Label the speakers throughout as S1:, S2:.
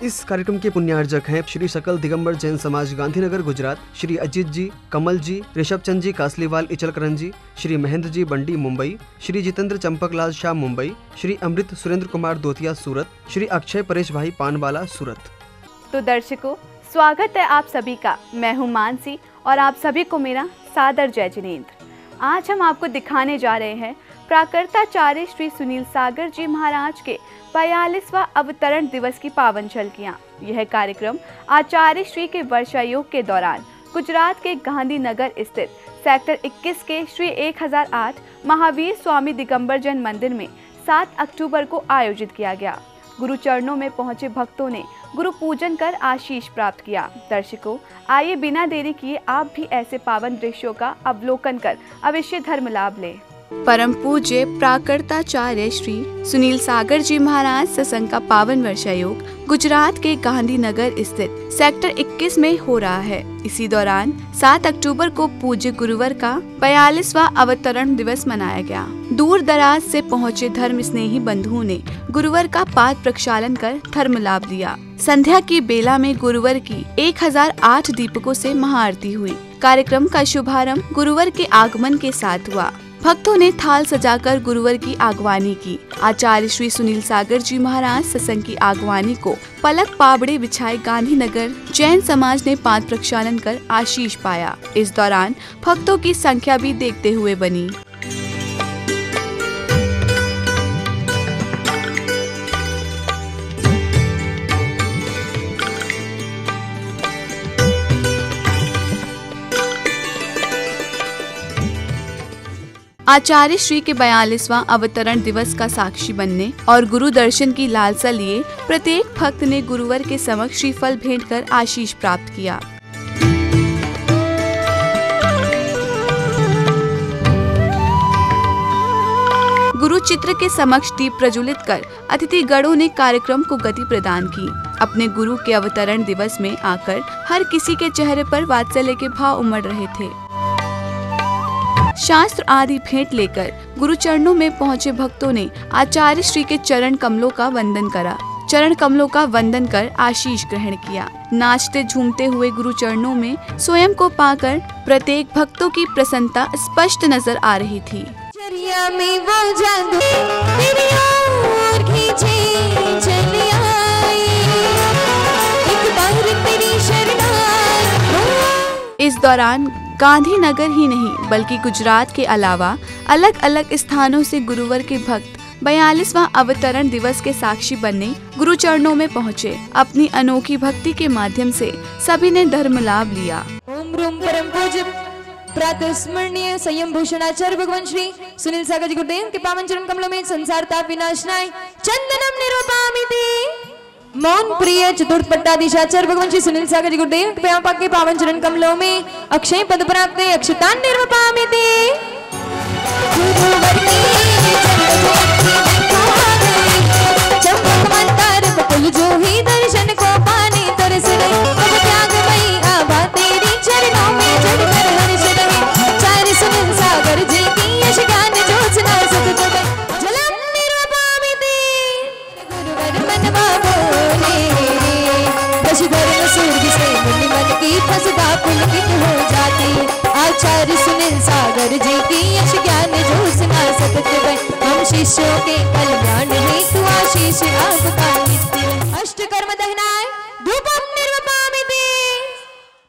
S1: इस कार्यक्रम के पुण्यार्जक हैं श्री सकल दिगंबर जैन समाज गांधीनगर गुजरात, श्री अजीत जी, कमल जी, ऋषभ चंद जी कासलीवाल इचलकरंजी, श्री महेंद्र जी बंडी मुंबई, श्री जितेंद्र चंपकलाल शाह मुंबई, श्री अमृत सुरेंद्र कुमार दोतिया सूरत, श्री अक्षय परेश भाई पानवाला सूरत।
S2: तो दर्शकों, स्वागत है आप सभी का। मैं हूं मानसी और आप सभी को मेरा सादर जय जिनेंद्र। आज हम आपको दिखाने जा रहे हैं प्राकृताचार्य श्री सुनील सागर जी महाराज के 42वां अवतरण दिवस की पावन झलकियाँ। यह कार्यक्रम आचार्य श्री के वर्षायोग के दौरान गुजरात के गांधीनगर स्थित सेक्टर 21 के श्री 1008 महावीर स्वामी दिगंबर जैन मंदिर में 7 अक्टूबर को आयोजित किया गया। गुरु चरणों में पहुंचे भक्तों ने गुरु पूजन कर आशीष प्राप्त किया। दर्शकों, आइए बिना देरी किए आप भी ऐसे पावन दृश्यों का अवलोकन कर अवश्य धर्म लाभ लें। परम पूज्य प्राकृताचार्य श्री सुनील सागर जी महाराज सत्संग का पावन वर्षायोग गुजरात के गांधीनगर स्थित सेक्टर 21 में हो रहा है। इसी दौरान 7 अक्टूबर को पूज्य गुरुवर का 42वां अवतरण दिवस मनाया गया। दूर दराज से पहुंचे धर्म स्नेही बंधुओं ने गुरुवर का पाद प्रक्षालन कर धर्म लाभ लिया। संध्या की बेला में गुरुवर की 1008 दीपकों से महाआरती हुई। कार्यक्रम का शुभारंभ गुरुवर के आगमन के साथ हुआ। भक्तों ने थाल सजाकर गुरुवर की आगवानी की। आचार्य श्री सुनील सागर जी महाराज सत्संग की आगवानी को पलक पाबड़े बिछाए गांधीनगर जैन समाज ने पाद प्रक्षालन कर आशीष पाया। इस दौरान भक्तों की संख्या भी देखते हुए बनी। आचार्य श्री के 42वां अवतरण दिवस का साक्षी बनने और गुरु दर्शन की लालसा लिए प्रत्येक भक्त ने गुरुवर के समक्ष श्रीफल भेंट कर आशीष प्राप्त किया। गुरु चित्र के समक्ष दीप प्रज्वलित कर अतिथि गणों ने कार्यक्रम को गति प्रदान की। अपने गुरु के अवतरण दिवस में आकर हर किसी के चेहरे पर वात्सल्य के भाव उमड़ रहे थे। शास्त्र आदि भेंट लेकर गुरु चरणों में पहुंचे भक्तों ने आचार्य श्री के चरण कमलों का वंदन करा। चरण कमलों का वंदन कर आशीष ग्रहण किया। नाचते झूमते हुए गुरु चरणों में स्वयं को पाकर प्रत्येक भक्तों की प्रसन्नता स्पष्ट नजर आ रही थी। इस दौरान गांधीनगर ही नहीं बल्कि गुजरात के अलावा अलग अलग स्थानों से गुरुवर के भक्त 42वां अवतरण दिवस के साक्षी बनने गुरु चरणों में पहुँचे। अपनी अनोखी भक्ति के माध्यम से सभी ने धर्म लाभ लिया।
S3: ओम रूम परम पूज्य प्रातस्मरणीय संयम भूषण आचार्य भगवान श्री सुनील सागर जी गुरुदेव के पावन चरण कमलों में संसार ताप विनाशनाय चंदनम निरूपामिति। मौन प्रिय चतुर्थ पट्टाधीशाचार्य भगवान श्री सुनील सागर जी गुरुदेव के पावन चरण कमलों में अक्षय पद प्राप्त अक्षतान निर्वपामिति। जो ही दर्शन को पाने तरस रहे तब त्यागमयी आभा तेरी चरणों में चढ़कर हर्ष रहे। चार्य सुनील सागर जी की यश गान जोत्स्ना सतत जलम निर्वपामिति। गुरुवर मनवा बोले धर्म सूर्य से मुनि मन की फसदा पुलकित हो जाती। आचार्य सुनील सागर जी की यश ज्ञान जोत्स्ना सतत हम शिष्यों के कल्याण हेतु आशीष आपका नित्य। अष्टकर्म दहनाय धूपम निर्वपामिति।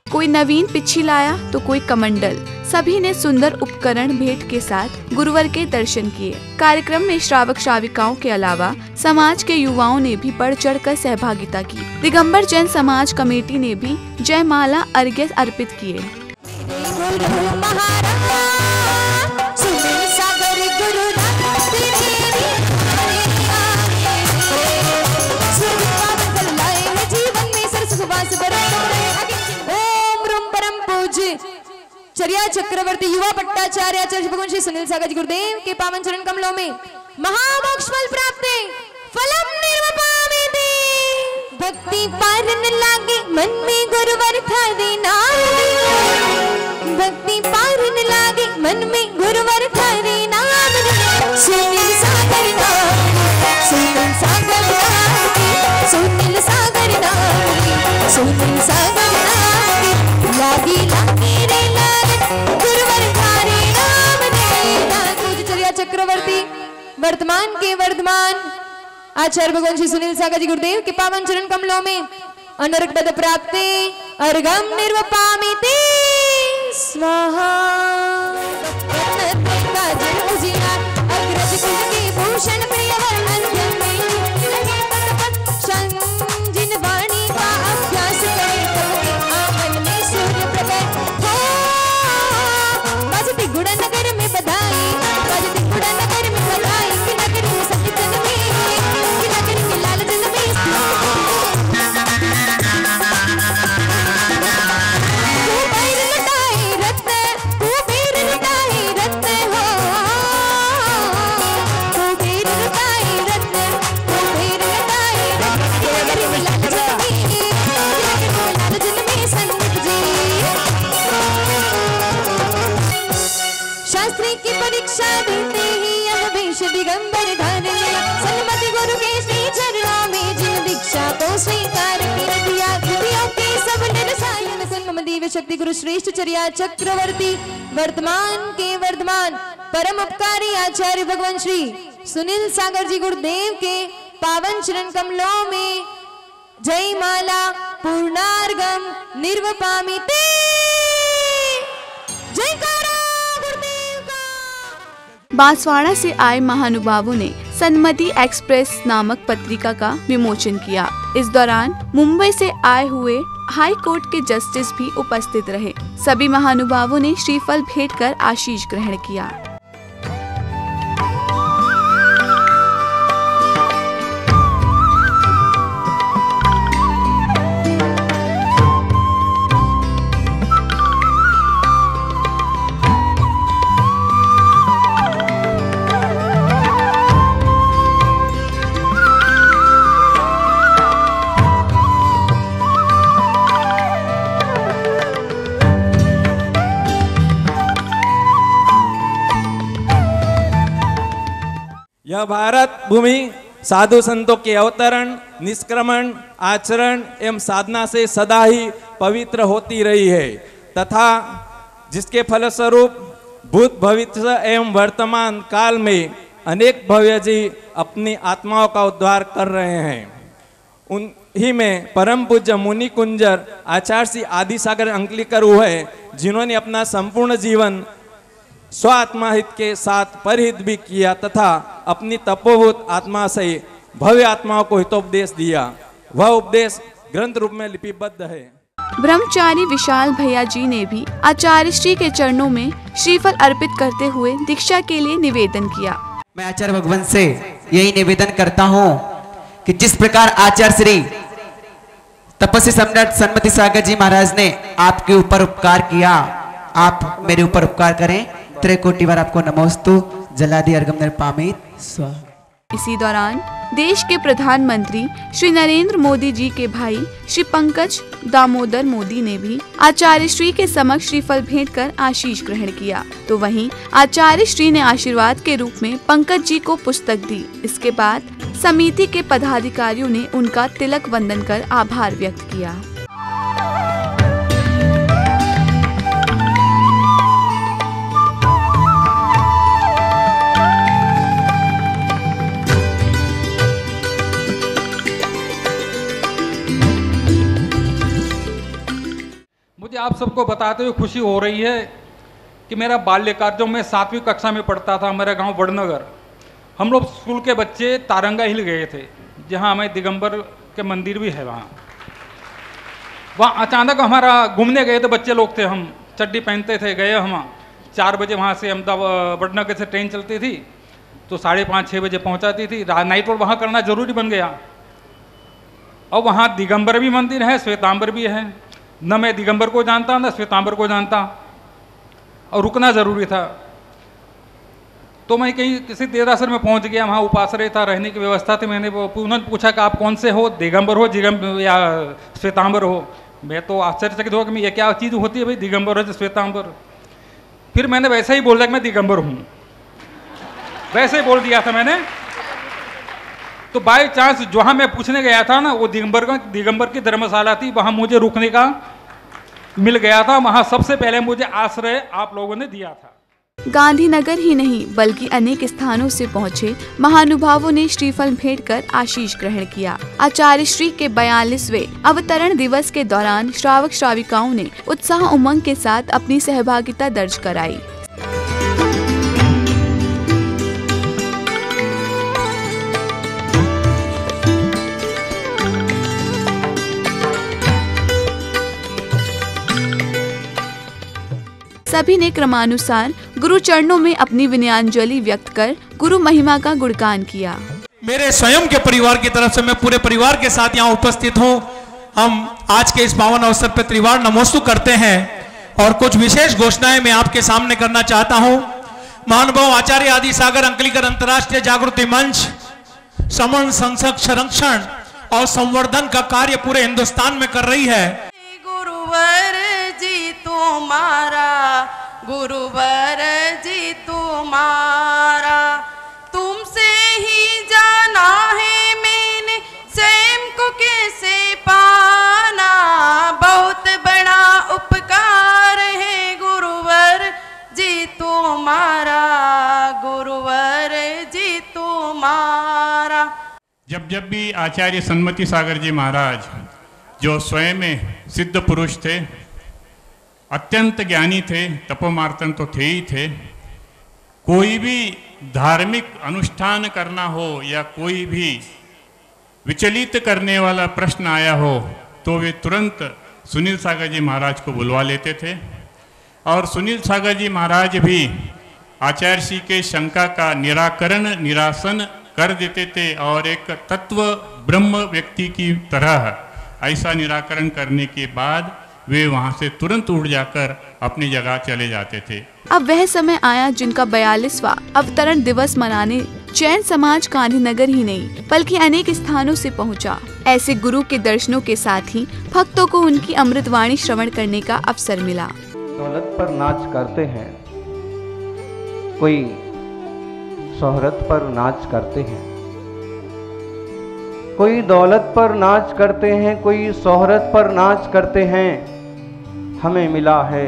S2: कोई नवीन पिच्छी लाया तो कोई कमंडल। सभी ने सुंदर उपकरण भेंट के साथ गुरुवर के दर्शन किए। कार्यक्रम में श्रावक श्राविकाओं के अलावा समाज के युवाओं ने भी बढ़ चढ़ कर सहभागिता की। दिगंबर जैन समाज कमेटी ने भी जयमाला अर्घ्य अर्पित किए।
S3: चर्या चक्रवर्ती युवा पट्टाचार्य आचार्य भगवान श्री सुनील सागर जी गुरुदेव के पावन चरण कमलों में महामोक्ष फल प्राप्त फलम निर्वपामिति। भक्ति पारन लागे मन में गुरुवर था देना। भक्ति पारन लागे मन में गुरुवर था देना। सुनील सागर नाम सुनील सागर नाम सुनील सागर नाम वर्तमान के वर्धमान आचार्य भगवान श्री सुनील सागर जी गुरुदेव के पावन चरण कमलों में अनर्घ पद प्राप्ते अर्घम निर्वपामि ते स्वाहा। अग्रज कुल के भूषण प्रियवर अंजन में लगे पद संजिन वाणी का अभ्यास करे सबके आंगन में सूर्य प्रकट हो। बजती गुड़ा नगर में बधाई, बजती गुड़ा नगर में बधाई कि नगर में सत्य जन में कि नगर के लाल जन में तू पैर लुटाए रत्न, तू पैर लुटाए रत्न हो, तू पैर लुटाए रत्न, तू पैर लुटाए रत्न कि नगर के लाल जन में कि नगर के लाल जन में संत जी। शास्त्री की परीक्षा देते ही यह वेश दिगंबर धारण ले सन्मति गुरु के श्री चरणों में जिन दीक्षा को स्वीकार किया दिया दियों के सब निरसायन सन्म दिव्य शक्ति गुरु श्रेष्ठ चर्या चक्रवर्ती वर्तमान के वर्धमान परम उपकारी आचार्य भगवान श्री सुनील सागर जी गुरुदेव के पावन चरण कमलों में जय माला पूर्णार्घम निर्वपामि ते जयकारा गुरुदेव का।
S2: बांसवाड़ा से आए महानुभावों ने सन्मति एक्सप्रेस नामक पत्रिका का विमोचन किया। इस दौरान मुंबई से आए हुए हाई कोर्ट के जस्टिस भी उपस्थित रहे। सभी महानुभावों ने श्रीफल भेंट कर आशीष ग्रहण किया।
S4: यह भारत भूमि साधु संतों के अवतरण, निष्क्रमण, आचरण एवं साधना से सदा ही पवित्र होती रही है तथा जिसके फलस्वरूप भूत भविष्य एवं वर्तमान काल में अनेक भव्य जी अपनी आत्माओं का उद्धार कर रहे हैं। उन्हीं में परम पूज्य मुनि कुंजर आचार्य श्री आदि सागर अंकलिकर हुए जिन्होंने अपना संपूर्ण जीवन स्व आत्मा हित के साथ परहित भी किया तथा अपनी तपोभूत आत्मा से भव्य आत्माओं को हितोपदेश दिया। वह उपदेश ग्रंथ रूप में लिपिबद्ध है।
S2: ब्रह्मचारी विशाल भैया जी ने भी आचार्य श्री के चरणों में श्रीफल अर्पित करते हुए दीक्षा के लिए निवेदन किया।
S5: मैं आचार्य भगवान से यही निवेदन करता हूँ कि जिस प्रकार आचार्य श्री तपस्वी सम्राट सन्मति सागर जी महाराज ने आपके ऊपर उपकार किया, आप मेरे ऊपर उपकार करें। त्रिकोटि बार आपको नमोस्तु जलादि अर्घम निर्पामि स्वाहा।
S2: इसी दौरान देश के प्रधानमंत्री श्री नरेंद्र मोदी जी के भाई श्री पंकज दामोदर मोदी ने भी आचार्य श्री के समक्ष श्रीफल भेंट कर आशीष ग्रहण किया। तो वहीं आचार्य श्री ने आशीर्वाद के रूप में पंकज जी को पुस्तक दी। इसके बाद समिति के पदाधिकारियों ने उनका तिलक वंदन कर आभार व्यक्त किया।
S6: मुझे आप सबको बताते हुए खुशी हो रही है कि मेरा बाल्यकाल जब मैं 7वीं कक्षा में पढ़ता था, मेरा गांव वडनगर, हम लोग स्कूल के बच्चे तारंगा हिल गए थे जहां हमें दिगंबर के मंदिर भी है। वहाँ अचानक हमारा घूमने गए थे, बच्चे लोग थे, हम चड्डी पहनते थे, गए हम 4 बजे वहाँ से अहमदाबाद वडनगर से ट्रेन चलती थी तो 5:30-6 बजे पहुँचाती थी। नाइट रोड वहाँ करना जरूरी बन गया। और वहाँ दिगंबर भी मंदिर है, श्वेतांबर भी है। न मैं दिगंबर को जानता न श्वेतांबर को जानता, और रुकना जरूरी था। तो मैं कहीं किसी देरासर में पहुंच गया, वहाँ उपाश्रय था, रहने की व्यवस्था थी। मैंने उन्होंने पूछा कि आप कौन से हो, दिगंबर हो या श्वेतांबर हो। मैं तो आश्चर्यचकित हुआ कि ये क्या चीज़ होती है भाई, दिगंबर हो श्वेतांबर। फिर मैंने वैसे ही बोल दिया कि मैं दिगंबर हूँ, वैसे ही बोल दिया था मैंने। तो बाय चांस जहाँ मैं पूछने गया था ना, वो दिगंबर की धर्मशाला थी, वहाँ मुझे रुकने का मिल गया था। वहाँ सबसे पहले मुझे आश्रय आप लोगों ने दिया था।
S2: गांधीनगर ही नहीं बल्कि अनेक स्थानों से पहुँचे महानुभावों ने श्रीफल भेंट कर आशीष ग्रहण किया। आचार्य श्री के 42वें अवतरण दिवस के दौरान श्रावक श्राविकाओं ने उत्साह उमंग के साथ अपनी सहभागिता दर्ज कराई। सभी ने क्रमानुसार गुरु चरणों में अपनी विनयाञ्जलि व्यक्त कर गुरु महिमा का गुणगान किया।
S7: मेरे स्वयं के परिवार की तरफ से मैं पूरे परिवार के साथ यहाँ उपस्थित हूँ। हम आज के इस पावन अवसर पर त्रिवार नमोस्तु करते हैं और कुछ विशेष घोषणाएं मैं आपके सामने करना चाहता हूँ। महानुभाव आचार्य आदि सागर अंकलिकर अंतर्राष्ट्रीय जागृति मंच समन संसद संरक्षण और संवर्धन का कार्य पूरे हिंदुस्तान में कर रही है।
S8: गुरुवर जी तुम्हारा, गुरुवर जी तुम्हारा, तुमसे ही जाना है मैंने स्वयं को कैसे पाना। बहुत बड़ा उपकार है गुरुवर जी तुम्हारा, गुरुवर जी तुम्हारा।
S9: जब भी आचार्य सन्मति सागर जी महाराज जो स्वयं में सिद्ध पुरुष थे, अत्यंत ज्ञानी थे, तपोमार्तन तो थे ही थे, कोई भी धार्मिक अनुष्ठान करना हो या कोई भी विचलित करने वाला प्रश्न आया हो तो वे तुरंत सुनील सागर जी महाराज को बुलवा लेते थे और सुनील सागर जी महाराज भी आचार्य श्री के शंका का निराकरण निरासन कर देते थे और एक तत्व ब्रह्म व्यक्ति की तरह ऐसा निराकरण करने के बाद वे वहां से तुरंत उठ जाकर अपनी जगह चले जाते थे।
S2: अब वह समय आया जिनका 42वां अवतरण दिवस मनाने जैन समाज गांधीनगर ही नहीं बल्कि अनेक स्थानों से पहुंचा। ऐसे गुरु के दर्शनों के साथ ही भक्तों को उनकी अमृतवाणी श्रवण करने का अवसर मिला।
S10: दौलत पर नाच करते हैं, कोई शोहरत पर नाच करते हैं, कोई दौलत पर नाच करते हैं, कोई शोहरत पर नाच करते हैं। हमें मिला है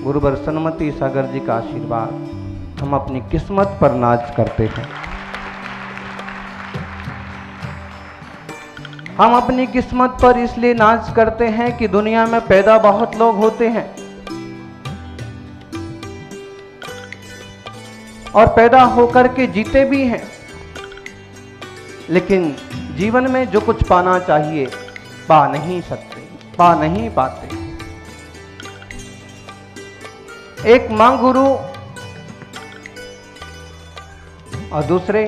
S10: गुरुवर सन्मति सागर जी का आशीर्वाद, हम अपनी किस्मत पर नाच करते हैं। हम अपनी किस्मत पर इसलिए नाच करते हैं कि दुनिया में पैदा बहुत लोग होते हैं और पैदा होकर के जीते भी हैं, लेकिन जीवन में जो कुछ पाना चाहिए पा नहीं सकते, पा नहीं पाते। एक मां गुरु और दूसरे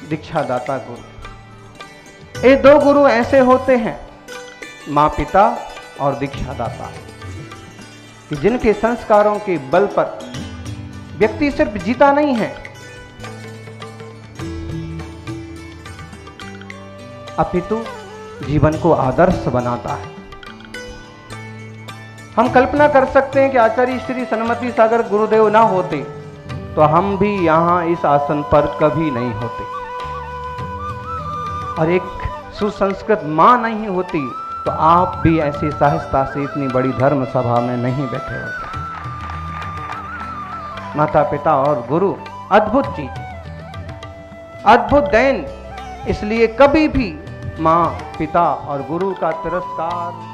S10: दीक्षादाता गुरु, ये दो गुरु ऐसे होते हैं मां पिता और दीक्षादाता कि जिनके संस्कारों के बल पर व्यक्ति सिर्फ जीता नहीं है अपितु जीवन को आदर्श बनाता है। हम कल्पना कर सकते हैं कि आचार्य श्री सन्मति सागर गुरुदेव ना होते तो हम भी यहाँ इस आसन पर कभी नहीं होते, और एक सुसंस्कृत मां नहीं होती तो आप भी ऐसी सहजता से इतनी बड़ी धर्म सभा में नहीं बैठे होते। माता पिता और गुरु अद्भुत चीज, अद्भुत देन, इसलिए कभी भी माँ पिता और गुरु का तिरस्कार नहीं।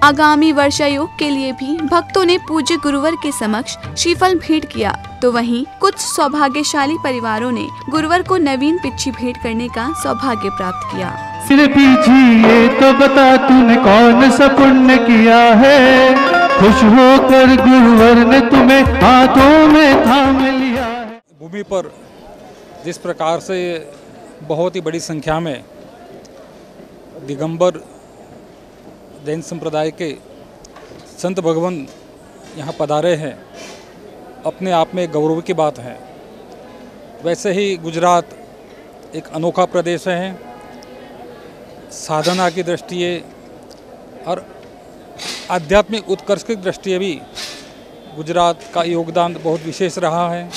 S2: आगामी वर्षायोग के लिए भी भक्तों ने पूज्य गुरुवर के समक्ष श्रीफल भेंट किया, तो वहीं कुछ सौभाग्यशाली परिवारों ने गुरुवर को नवीन पिच्छी भेंट करने का सौभाग्य प्राप्त किया।
S11: सिर पीछे तो बता तूने कौन सा पुण्य किया है, खुश होकर गुरुवर ने तुम्हें हाथों में थाम लिया है।
S6: भूमि पर जिस प्रकार से बहुत ही बड़ी संख्या में दिगंबर जैन संप्रदाय के संत भगवान यहाँ पधारे हैं, अपने आप में गौरव की बात है। वैसे ही गुजरात एक अनोखा प्रदेश है, साधना की दृष्टि और आध्यात्मिक उत्कर्ष की दृष्टि भी गुजरात का योगदान बहुत विशेष रहा है।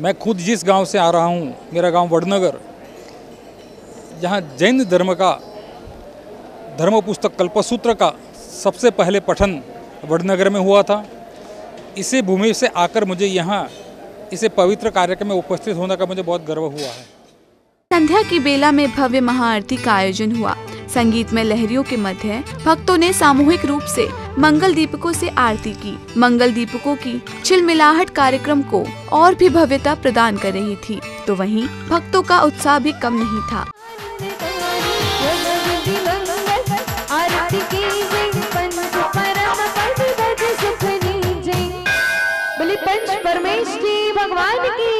S6: मैं खुद जिस गांव से आ रहा हूँ, मेरा गांव वडनगर, जहाँ जैन धर्म का धर्म पुस्तक कल्पसूत्र का सबसे पहले पठन वडनगर में हुआ था। इसी भूमि से आकर मुझे यहाँ इसे पवित्र कार्यक्रम में उपस्थित होने का मुझे बहुत गर्व हुआ है।
S2: संध्या की बेला में भव्य महाआरती का आयोजन हुआ। संगीत में लहरियों के मध्य भक्तों ने सामूहिक रूप से मंगल दीपकों से आरती की। मंगल दीपकों की चिलमिलाहट कार्यक्रम को और भी भव्यता प्रदान कर रही थी, तो वहीं भक्तों का उत्साह भी कम नहीं था।
S3: परमेश की भगवान की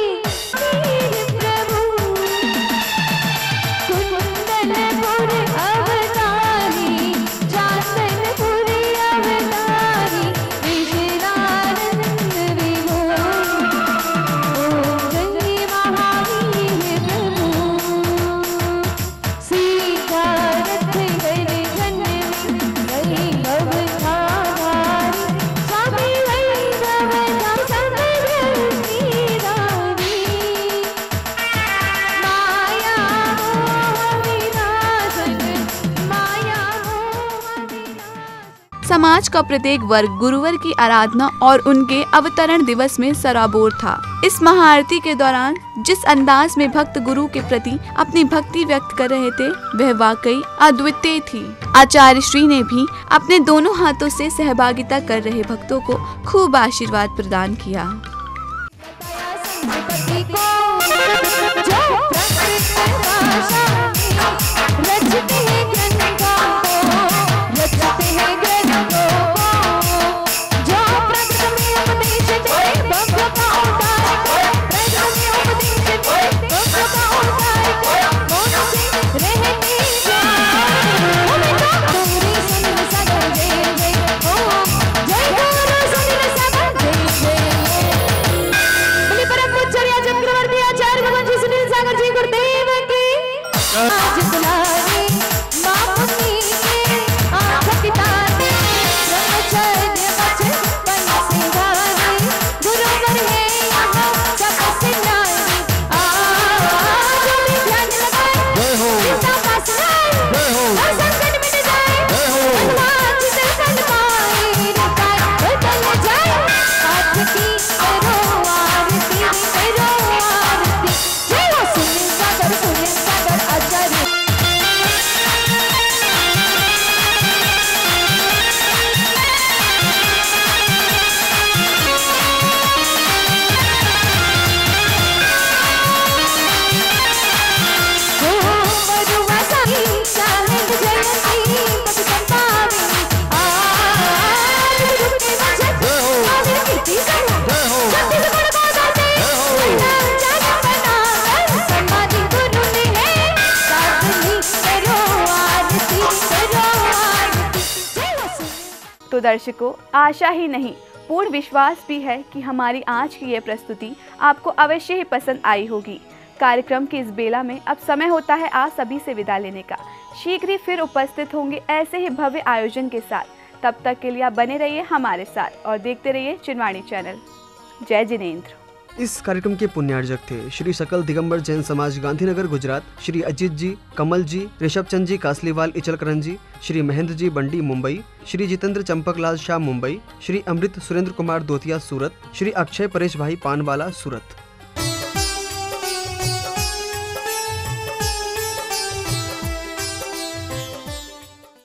S2: समाज का प्रत्येक वर्ग गुरुवर की आराधना और उनके अवतरण दिवस में सराबोर था। इस महाआरती के दौरान जिस अंदाज में भक्त गुरु के प्रति अपनी भक्ति व्यक्त कर रहे थे, वह वाकई अद्वितीय थी। आचार्य श्री ने भी अपने दोनों हाथों से सहभागिता कर रहे भक्तों को खूब आशीर्वाद प्रदान किया। तो दर्शकों, आशा ही नहीं पूर्ण विश्वास भी है कि हमारी आज की ये प्रस्तुति आपको अवश्य ही पसंद आई होगी। कार्यक्रम की इस बेला में अब समय होता है आप सभी से विदा लेने का। शीघ्र ही फिर उपस्थित होंगे ऐसे ही भव्य आयोजन के साथ। तब तक के लिए आप बने रहिए हमारे साथ और देखते रहिए चिनवाणी चैनल। जय जिनेंद्र।
S1: इस कार्यक्रम के पुण्यार्जक थे श्री सकल दिगंबर जैन समाज गांधीनगर गुजरात, श्री अजीत जी, कमल जी, ऋषभ चंद जी कासलीवाल इचलकरंजी, श्री महेंद्र जी बंडी मुंबई, श्री जितेंद्र चंपकलाल शाह मुंबई, श्री अमृत सुरेंद्र कुमार दोतिया सूरत, श्री अक्षय परेश भाई पानवाला सूरत।